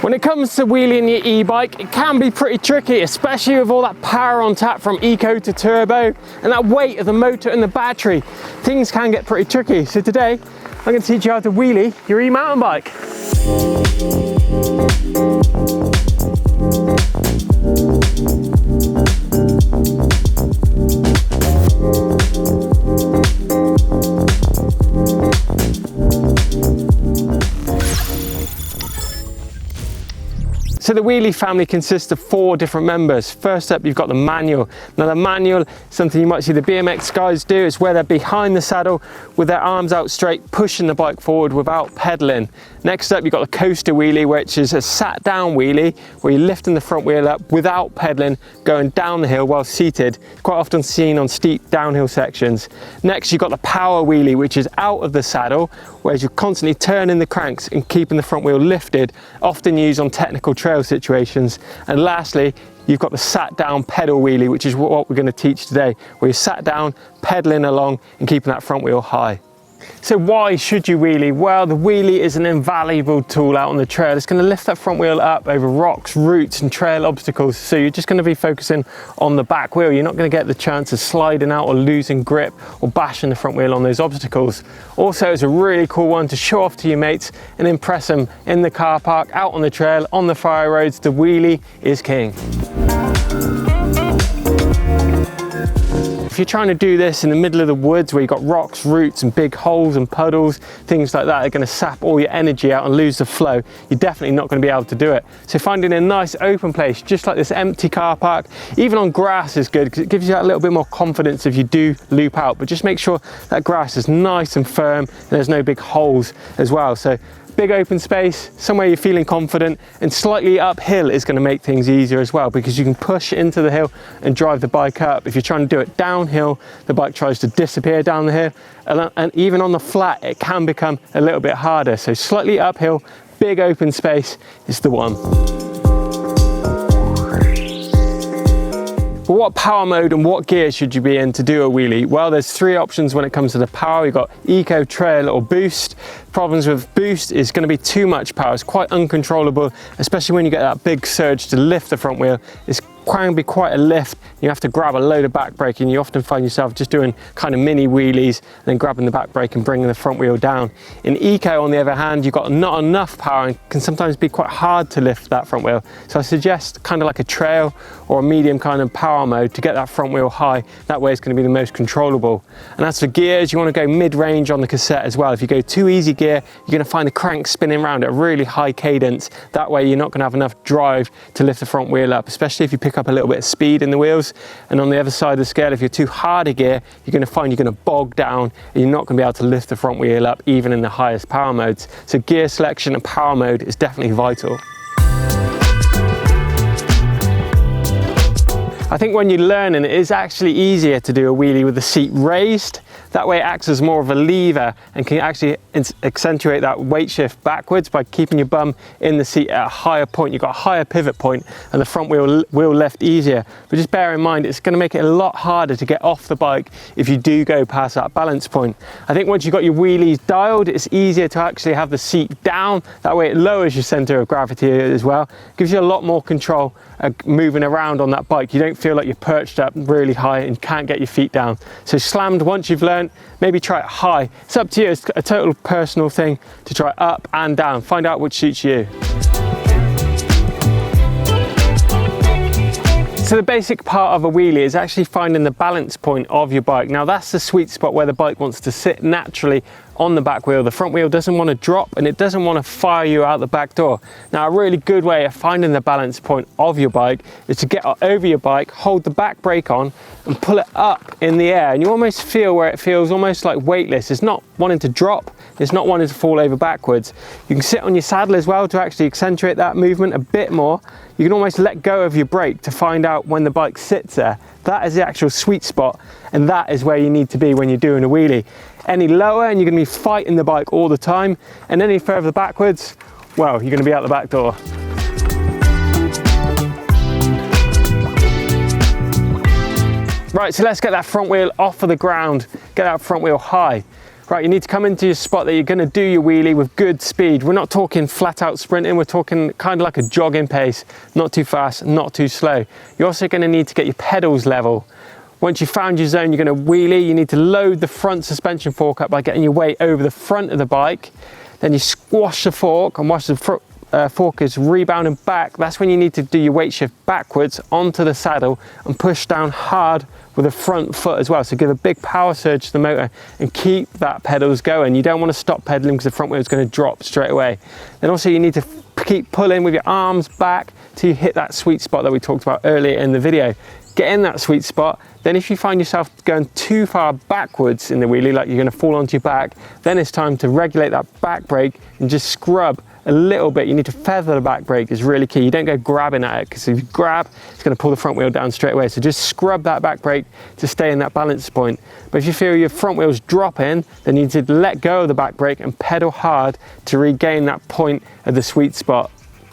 When it comes to wheeling your e-bike, it can be pretty tricky, especially with all that power on tap from eco to turbo and that weight of the motor and the battery. Things can get pretty tricky. So today, I'm going to teach you how to wheelie your e-mountain bike. So the Wheelie family consists of 4 different members. First up, you've got the manual. Now the manual, something you might see the BMX guys do, is where they're behind the saddle with their arms out straight, pushing the bike forward without pedaling. Next up, you've got the coaster wheelie, which is a sat down wheelie, where you're lifting the front wheel up without pedaling, going down the hill while seated. Quite often seen on steep downhill sections. Next, you've got the power wheelie, which is out of the saddle, where you're constantly turning the cranks and keeping the front wheel lifted, often used on technical trail situations. And lastly, you've got the sat down pedal wheelie, which is what we're going to teach today, where you're sat down, pedaling along and keeping that front wheel high. So why should you wheelie? Well, the wheelie is an invaluable tool out on the trail. It's going to lift that front wheel up over rocks, roots and trail obstacles. So you're just going to be focusing on the back wheel. You're not going to get the chance of sliding out or losing grip or bashing the front wheel on those obstacles. Also, it's a really cool one to show off to your mates and impress them in the car park, out on the trail, on the fire roads. The wheelie is king. If you're trying to do this in the middle of the woods where you've got rocks, roots and big holes and puddles, things like that are going to sap all your energy out and lose the flow, you're definitely not going to be able to do it. So finding a nice open place, just like this empty car park, even on grass is good because it gives you that little bit more confidence if you do loop out, but just make sure that grass is nice and firm and there's no big holes as well. So big open space, somewhere you're feeling confident, and slightly uphill is going to make things easier as well because you can push into the hill and drive the bike up. If you're trying to do it downhill, the bike tries to disappear down the hill, and even on the flat it can become a little bit harder. So slightly uphill, big open space is the one. But what power mode and what gear should you be in to do a wheelie? Well, there's 3 options when it comes to the power. You've got eco, trail or boost. Problems with boost is going to be too much power. It's quite uncontrollable, especially when you get that big surge to lift the front wheel. It can be quite a lift. You have to grab a load of back brake and you often find yourself just doing kind of mini wheelies and then grabbing the back brake and bringing the front wheel down. In eco, on the other hand, you've got not enough power and can sometimes be quite hard to lift that front wheel. So I suggest kind of like a trail or a medium kind of power mode to get that front wheel high. That way it's going to be the most controllable. And as for gears, you want to go mid-range on the cassette as well. If you go too easy gear, you're going to find the crank spinning around at a really high cadence. That way you're not going to have enough drive to lift the front wheel up, especially if you pick up a little bit of speed in the wheels. And on the other side of the scale, if you're too hard a gear, you're going to find you're going to bog down and you're not going to be able to lift the front wheel up even in the highest power modes. So gear selection and power mode is definitely vital. I think when you're learning, it is actually easier to do a wheelie with the seat raised. That way it acts as more of a lever and can actually accentuate that weight shift backwards by keeping your bum in the seat at a higher point. You've got a higher pivot point and the front wheel will lift easier. But just bear in mind, it's going to make it a lot harder to get off the bike if you do go past that balance point. I think once you've got your wheelies dialed, it's easier to actually have the seat down. That way it lowers your center of gravity as well. Gives you a lot more control moving around on that bike. You don't feel like you're perched up really high and can't get your feet down. So slammed once you've learned, maybe try it high. It's up to you. It's a total personal thing to try up and down. Find out which suits you. So the basic part of a wheelie is actually finding the balance point of your bike. Now that's the sweet spot where the bike wants to sit naturally on the back wheel. The front wheel doesn't want to drop and it doesn't want to fire you out the back door. Now a really good way of finding the balance point of your bike is to get over your bike, hold the back brake on and pull it up in the air, and you almost feel where it feels almost like weightless. It's not wanting to drop, it's not wanting to fall over backwards. You can sit on your saddle as well to actually accentuate that movement a bit more. You can almost let go of your brake to find out when the bike sits there. That is the actual sweet spot, and that is where you need to be when you're doing a wheelie. Any lower and you're going to be fighting the bike all the time, and any further backwards, well, you're going to be out the back door. Right, so let's get that front wheel off of the ground, get that front wheel high. Right, you need to come into your spot that you're going to do your wheelie with good speed. We're not talking flat out sprinting, we're talking kind of like a jogging pace, not too fast, not too slow. You're also going to need to get your pedals level. Once you've found your zone, you're going to wheelie. You need to load the front suspension fork up by getting your weight over the front of the bike. Then you squash the fork, and watch the fork is rebounding back. That's when you need to do your weight shift backwards onto the saddle and push down hard with the front foot as well. So give a big power surge to the motor and keep that pedals going. You don't want to stop pedaling because the front wheel is going to drop straight away. Then also you need to keep pulling with your arms back till you hit that sweet spot that we talked about earlier in the video. Get in that sweet spot. Then if you find yourself going too far backwards in the wheelie, like you're going to fall onto your back, then it's time to regulate that back brake and just scrub a little bit. You need to feather the back brake, is really key. You don't go grabbing at it, because if you grab, it's going to pull the front wheel down straight away. So just scrub that back brake to stay in that balance point. But if you feel your front wheel's dropping, then you need to let go of the back brake and pedal hard to regain that point of the sweet spot.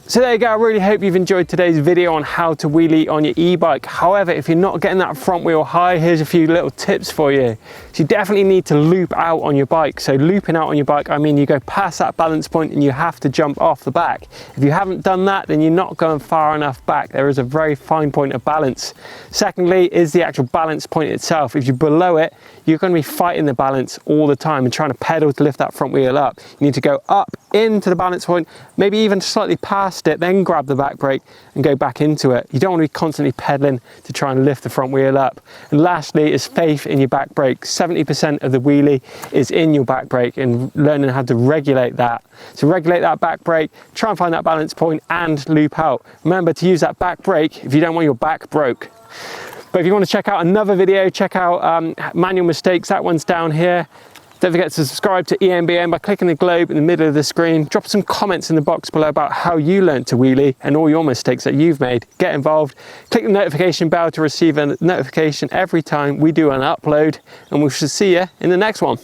So there you go, I really hope you've enjoyed today's video on how to wheelie on your e-bike. However, if you're not getting that front wheel high, here's a few little tips for you. So you definitely need to loop out on your bike. So looping out on your bike, I mean you go past that balance point and you have to jump off the back. If you haven't done that, then you're not going far enough back. There is a very fine point of balance. Secondly is the actual balance point itself. If you're below it, you're going to be fighting the balance all the time and trying to pedal to lift that front wheel up. You need to go up into the balance point, maybe even slightly past it, then grab the back brake and go back into it. You don't want to be constantly pedaling to try and lift the front wheel up. And lastly is faith in your back brake. 70% of the wheelie is in your back brake and learning how to regulate that. So regulate that back brake, try and find that balance point and loop out. Remember to use that back brake if you don't want your back broke. But if you want to check out another video, check out manual mistakes, that one's down here. Don't forget to subscribe to EMBN by clicking the globe in the middle of the screen. Drop some comments in the box below about how you learned to wheelie and all your mistakes that you've made. Get involved. Click the notification bell to receive a notification every time we do an upload, and we shall see you in the next one.